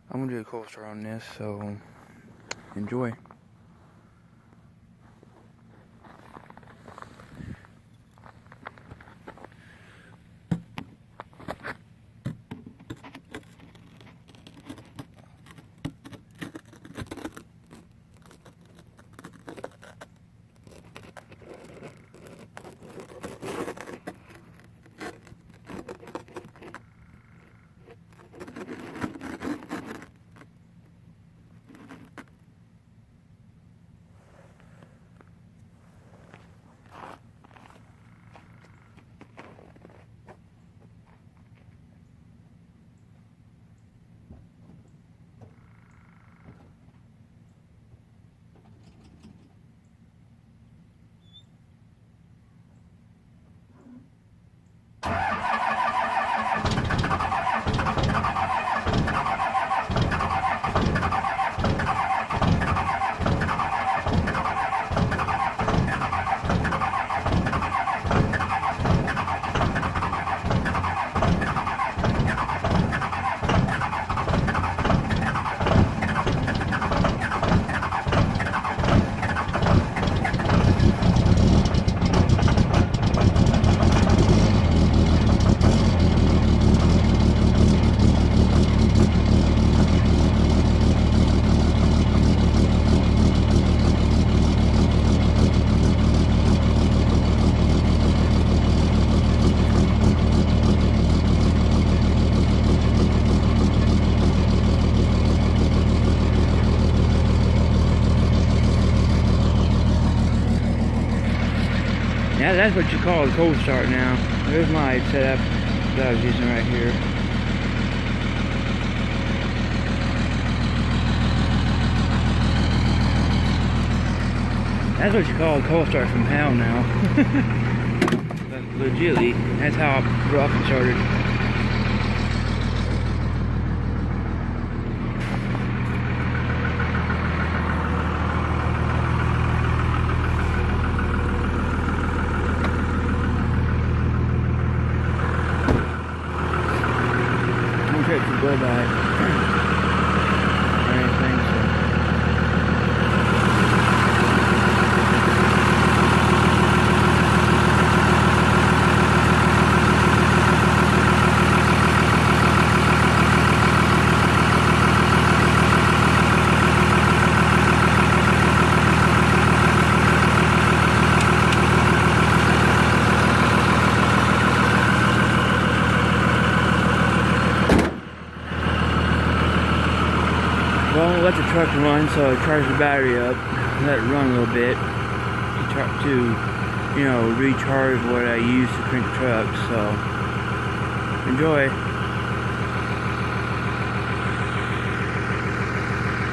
I'm gonna do a cold start on this, so enjoy. Yeah, that's what you call a cold start now. There's my setup that I was using right here. That's what you call a cold start from hell now. But legitly, that's how rough it started. To go by or anything, so. Well, let the truck run, so I charge the battery up, let it run a little bit to you know, recharge what I use to crank the truck, so enjoy.